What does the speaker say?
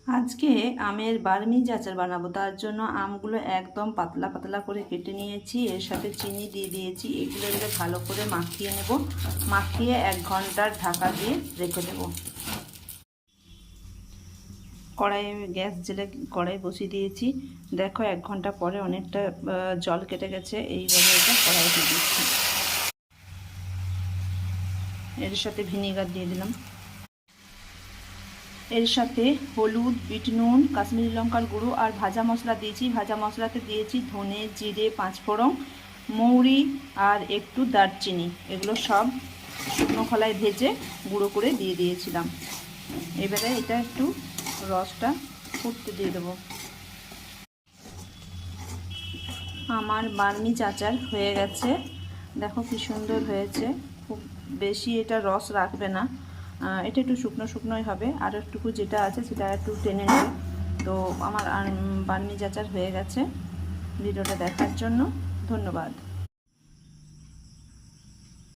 আজকে আমের বার্মিজ আচার বানাবো। তার জন্য আমগুলো একদম পাতলা পাতলা করে কেটে নিয়েছি, এর সাথে চিনি দিয়ে দিয়েছি। এগুলো ভালো করে মাখিয়ে নেব, মাখিয়ে 1 ঘন্টার ঢাকা দিয়ে রেখে দেব। গ্যাস জেলে কড়াই বসিয়ে দিয়েছি। দেখো 1 ঘন্টা পরে অনেকটা জল কেটে গেছে। এইভাবে এটা কড়াই দিয়ে দিচ্ছি। এর সাথে ভিনেগার দিয়ে দিলাম। এর সাথে হলুদ, বিট নুন, কাশ্মীরি লঙ্কার গুঁড়ো আর ভাজা মশলা দিয়েছি। ভাজা মশলাতে দিয়েছি ধনে, জিরে, 5 ফোড়ন, মৌরি আর একটু দারচিনি। এগুলো সব শুকনো খোলায় ভেজে গুঁড়ো করে দিয়ে দিয়েছিলাম। এবারে এটা একটু রসটা ফুটতে দিয়ে দেবো। আমার বার্মিজ আচার হয়ে গেছে। দেখো কি সুন্দর হয়েছে। খুব বেশি এটা রস রাখবে না, এটা একটু শুকনো শুকনোই হবে। আর একটুকু যেটা আছে সেটা একটু টেনে নেবে। তো আমার বার্মিজ আচার হয়ে গেছে। ভিডিওটা দেখার জন্য ধন্যবাদ।